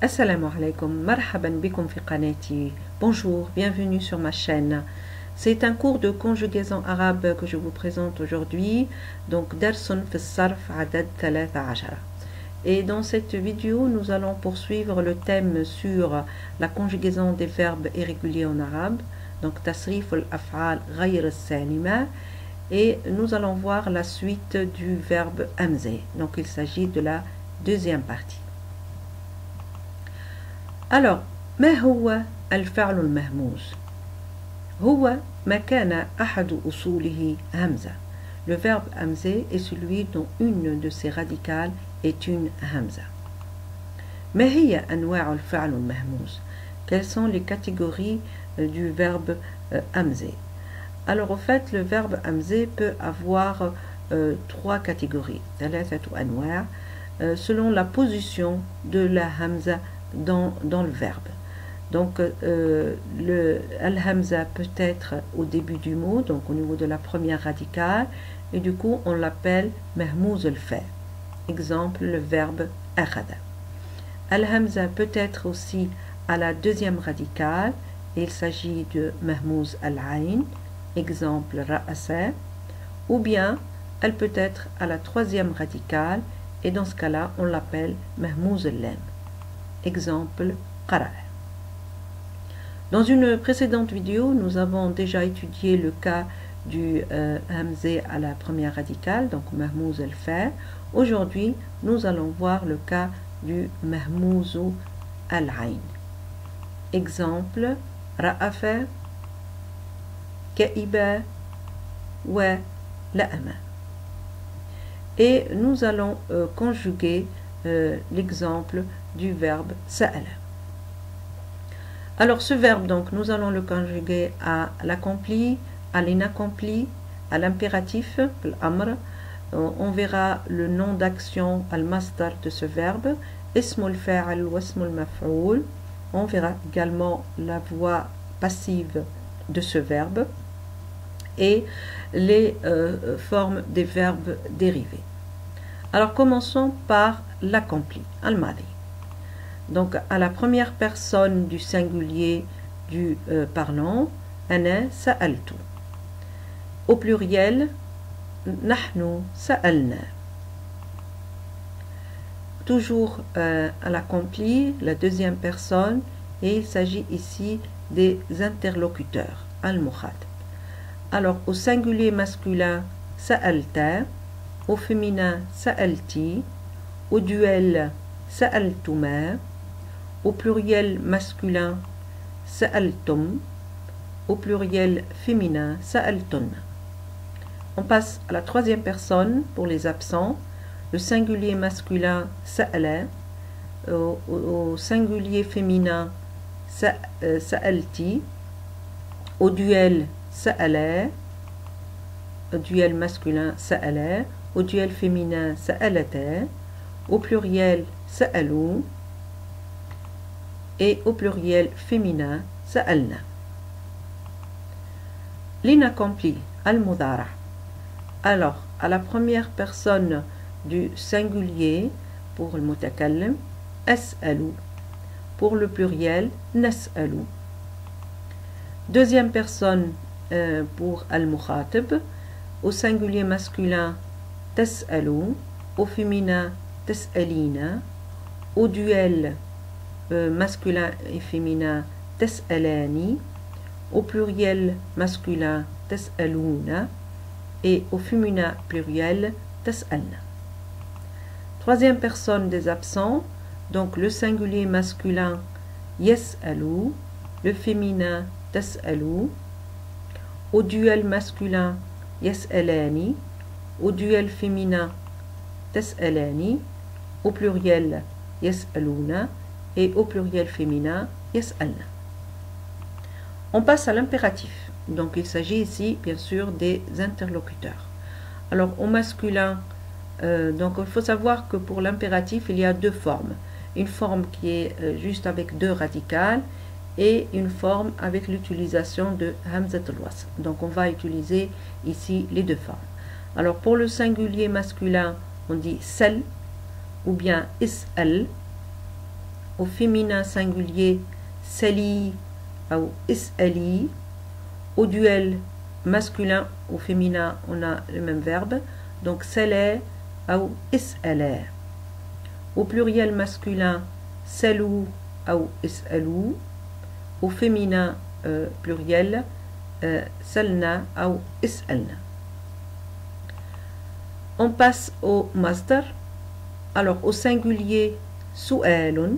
Assalamu alaikum, marhaban bikum fi qanati. Bonjour, bienvenue sur ma chaîne. C'est un cours de conjugaison arabe que je vous présente aujourd'hui. Donc, Darsun fi sarf adad 13. Et dans cette vidéo, nous allons poursuivre le thème sur la conjugaison des verbes irréguliers en arabe. Donc, tasrif al-af'al ghayr al-salima. Et nous allons voir la suite du verbe hamza. Donc, il s'agit de la deuxième partie. Alors, ما هو الفعل المهموز؟ هو ما كان أحد أصوله همزة. Le verbe hamza est celui dont une de ses radicales est une hamza. ما هي أنواع الفعل المهموز؟ Quelles sont les catégories du verbe hamza? Alors, en fait, le verbe hamza peut avoir trois catégories, ثلاثة أنواع, selon la position de la hamza dans le verbe. Donc, le al-hamza peut être au début du mot, donc au niveau de la première radicale, et du coup, on l'appelle mahmouz al-fa. Exemple, le verbe akhada. Al-hamza peut être aussi à la deuxième radicale, et il s'agit de mahmouz al-ayn, exemple ra'asa, ou bien elle peut être à la troisième radicale, et dans ce cas-là, on l'appelle mahmouz al-lam. Exemple, qara'. Dans une précédente vidéo, nous avons déjà étudié le cas du hamza à la première radicale, donc mahmouz al-fa. Aujourd'hui, nous allons voir le cas du mahmouz al-ayn. Exemple, ra'afa, ka'iba, wa la'ama. Et nous allons conjuguer l'exemple du verbe sa'ala. Alors ce verbe, donc, nous allons le conjuguer à l'accompli, à l'inaccompli, à l'impératif, l'amr. On verra le nom d'action, al-masdar de ce verbe, ismul fa'al wa ismul maf'oul. On verra également la voix passive de ce verbe et les formes des verbes dérivés. Alors commençons par l'accompli, al-madi. Donc à la première personne du singulier du parlant, ana sa'altu. Au pluriel, nahnu sa'alna. Toujours à l'accompli, la deuxième personne, et il s'agit ici des interlocuteurs, al-mukhatab. Alors au singulier masculin, sa'alta. Au féminin, sa'alti. Au duel, sa'altuma. Au pluriel masculin, sa'altum. Au pluriel féminin, sa'altunna. On passe à la troisième personne pour les absents. Le singulier masculin, sa'ala. Au singulier féminin, sa'alti. Au duel, sa'ala. Au duel masculin, sa'ala. Au duel féminin, sa'alata. Au pluriel, sa'alou. Et au pluriel féminin, sa'alna. L'inaccompli, al-mudara'. Alors, à la première personne du singulier, pour le mutakallim, as'alou. Pour le pluriel, nas'alou. Deuxième personne pour al-mukhatab, au singulier masculin, tas'alou. Au féminin, tas'alina. Au duel masculin et féminin, tas'alani. Au pluriel masculin, tas'alouna. Et au féminin pluriel, tas'alna. Troisième personne des absents, donc le singulier masculin, yas'alou. Le féminin, tas'alou. Au duel masculin, yas'alani. Au duel féminin, tas'alani. Au pluriel, yas'alouna. Et au pluriel féminin, yas'alna. On passe à l'impératif. Donc il s'agit ici bien sûr des interlocuteurs. Alors au masculin, donc il faut savoir que pour l'impératif il y a deux formes. Une forme qui est juste avec deux radicales et une forme avec l'utilisation de hamzat al-wasl. Donc on va utiliser ici les deux formes. Alors pour le singulier masculin, on dit sal ou bien is'al. au féminin singulier sali ou is'ali. Au duel masculin ou féminin, on a le même verbe, donc sala ou is'ala. Au pluriel masculin, salou ou is'alou. Au féminin pluriel, salna ou is'alna. On passe au masdar. Alors au singulier, su'alun.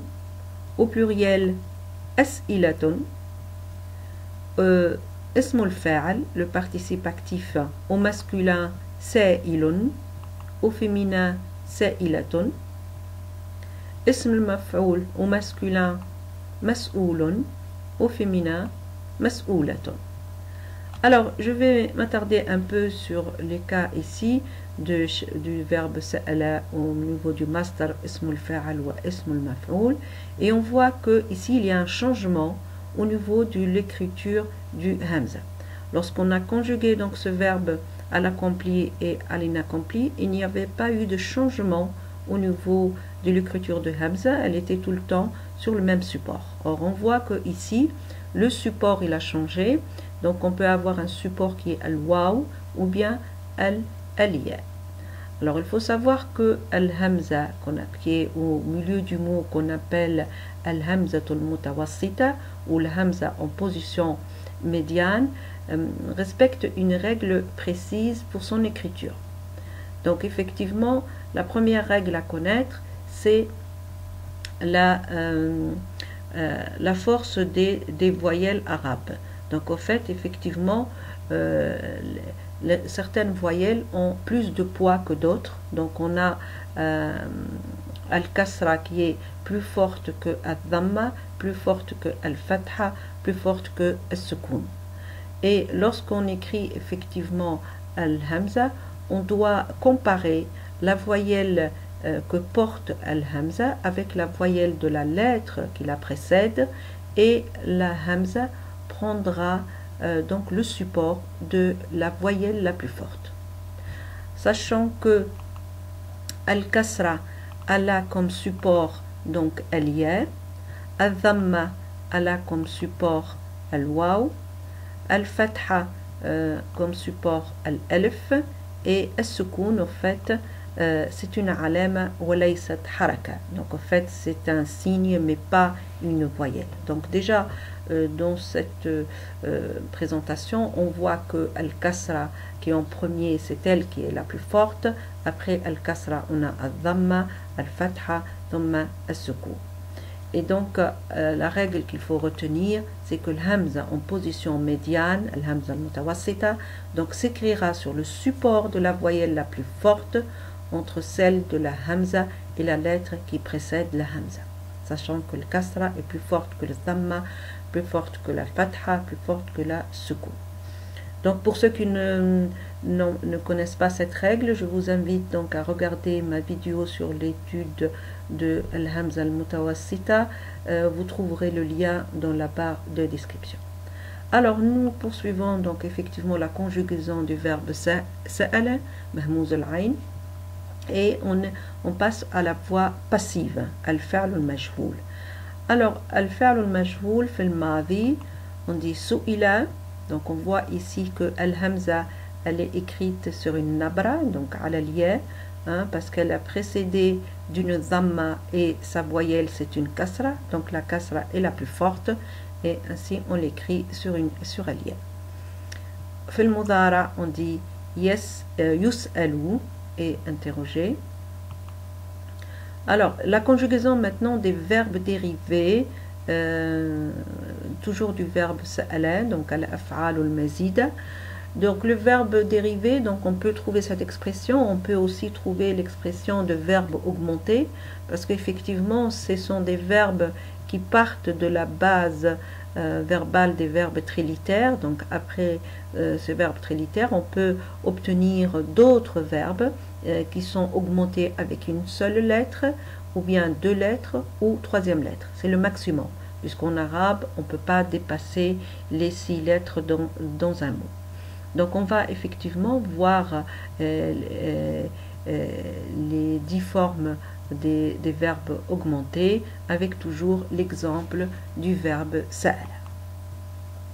Au pluriel, as'ilatun. Ism al-fa'al, le participe actif au masculin, sa'ilun. Au féminin, sa'ilatun. Ism al-maf'ul au masculin, mas'oulun. Au féminin, mas'oulatun. Alors, je vais m'attarder un peu sur les cas ici du verbe sa'ala au niveau du masdar ism al-fa'al ou ism al-maf'ul. Et on voit que ici il y a un changement au niveau de l'écriture du hamza. Lorsqu'on a conjugué donc ce verbe à l'accompli et à l'inaccompli, il n'y avait pas eu de changement au niveau de l'écriture de hamza, elle était tout le temps sur le même support. Or on voit que ici le support il a changé, donc on peut avoir un support qui est al-waw ou bien al-aliya. Alors il faut savoir que al-hamza qui est au milieu du mot qu'on appelle al-hamzatul mutawassita ou le hamza en position médiane respecte une règle précise pour son écriture. Donc effectivement, la première règle à connaître, c'est la force des voyelles arabes. Donc au fait, effectivement, certaines voyelles ont plus de poids que d'autres. Donc on a al-kasra qui est plus forte que al-dhamma, plus forte que al-fatha, plus forte que al-sukun. Et lorsqu'on écrit effectivement al-hamza, on doit comparer la voyelle que porte al-hamza avec la voyelle de la lettre qui la précède, et la hamza prendra donc le support de la voyelle la plus forte. Sachant que al-kasra a comme support donc al-ya, al-dhamma a comme support al-waw, al-fatha comme support al-alif, et al-sukun au fait c'est une alama wa laysat haraka. Donc en fait c'est un signe mais pas une voyelle. Donc déjà dans cette présentation on voit que al-kasra qui est en premier, c'est elle qui est la plus forte. Après al-kasra on a al-dhamma, al-fatha, dhamma, al-sukun. Et donc la règle qu'il faut retenir, c'est que le hamza en position médiane, le hamza al-mutawassita, donc s'écrira sur le support de la voyelle la plus forte entre celle de la hamza et la lettre qui précède la hamza, sachant que le kasra est plus forte que le dhamma, plus forte que la fatha, plus forte que la sukun. Donc pour ceux qui ne connaissent pas cette règle, je vous invite donc à regarder ma vidéo sur l'étude de al-hamza al-mutawassita. Vous trouverez le lien dans la barre de description. Alors nous poursuivons donc effectivement la conjugaison du verbe sa'ala, mahmouz al-ayn, et on passe à la voix passive, al-fa'l al-majhoul. Alors al-fa'l al-majhoul fil madi, on dit su'ila. Donc on voit ici que al-hamza elle est écrite sur une nabra, donc ala al-ya, parce qu'elle a précédé d'une dhamma et sa voyelle c'est une kasra, donc la kasra est la plus forte et ainsi on l'écrit sur al-ya. Fil mudara on dit yus'alu et interrogé. Alors la conjugaison maintenant des verbes dérivés, toujours du verbe sa'ala, donc al-af'al al-mazida. Donc le verbe dérivé, donc on peut trouver cette expression, on peut aussi trouver l'expression de verbe augmenté, parce qu'effectivement ce sont des verbes qui partent de la base verbale des verbes trilitaires. Donc après ce verbe trilitaire, on peut obtenir d'autres verbes qui sont augmentés avec une seule lettre, ou bien deux lettres, ou troisième lettre. C'est le maximum, puisqu'en arabe, on ne peut pas dépasser les 6 lettres dans un mot. Donc on va effectivement voir les 10 formes des verbes augmentés avec toujours l'exemple du verbe sa'ala.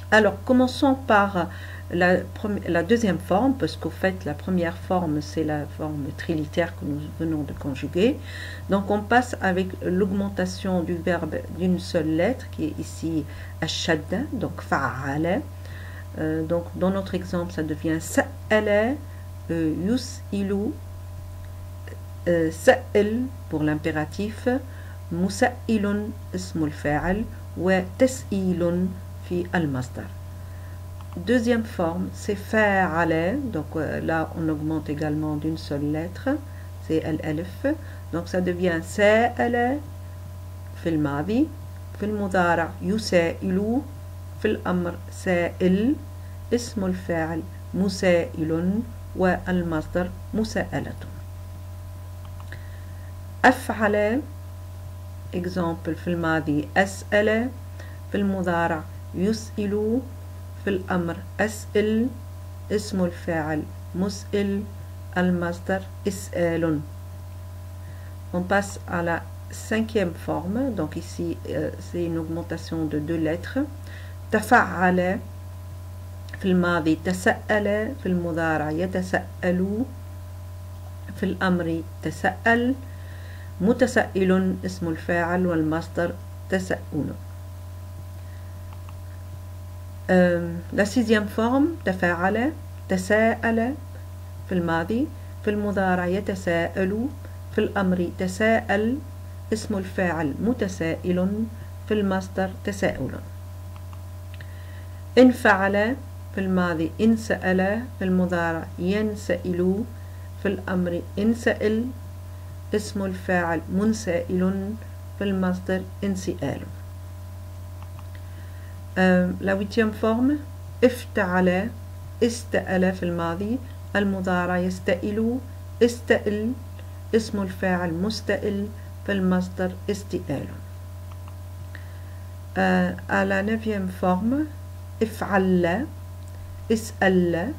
Alors, commençons par la deuxième forme, parce qu'au fait, la première forme, c'est la forme trilitère que nous venons de conjuguer. Donc, on passe avec l'augmentation du verbe d'une seule lettre, qui est ici ashadda, donc fa'ala. Donc, dans notre exemple, ça devient sa'ala, yus'ilu, sa'il pour l'impératif, musa'ilun ismul fa'al, wa tas'ilun fi al-masdar. Deuxième forme, c'est fa'ala, donc là on augmente également d'une seule lettre, c'est al-alif, donc ça devient sa'ala fil madi, fil mudara yusa'ilu, fil amr sa'il, ismul fa'al musa'ilun, wa al-masdar musa'alatun. أفعل exemple في الماضي أسأل في المضارع يسأل في الأمر أسئل اسم الفاعل مسئل المصدر اسأل. On passe à la cinquième forme, donc ici c'est une augmentation de deux lettres. تفعل في الماضي تسأل في المضارع يتسأل في الأمر تسأل متسائل اسم الفاعل والمصدر تساؤل. La sixième forme تفاعل تساءل في الماضي في المضارع يتساءل في الأمر تساءل اسم الفاعل متسائل في المصدر تساؤل. انفعل في الماضي انسأل في المضارع ينسأل في الأمر انسأل اسم الفاعل منسائل في المصدر انسئال. La huitième forme افتعل استأل في الماضي المضارع يستئل استئل اسم الفاعل مستئل في المصدر استئال. À la neuvième forme افعل اسأل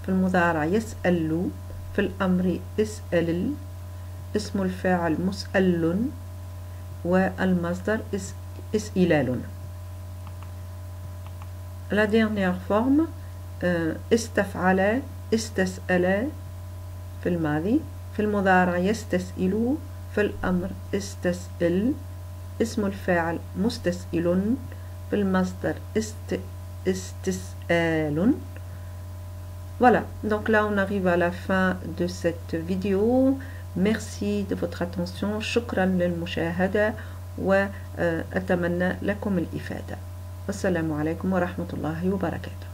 في المضارع يسأل في الأمر اسأل اسم الفاعل مسأل والمصدر اسئلال. La dernière forme استفعل استسأل في الماضي في المضارع يستسئل في الأمر استسئل اسم الفاعل مستسئل في المصدر استسئال. Voilà, donc là on arrive à la fin de cette vidéo. Merci de votre attention. شكرا للمشاهدة وأتمنى لكم الإفادة. والسلام عليكم ورحمة الله وبركاته.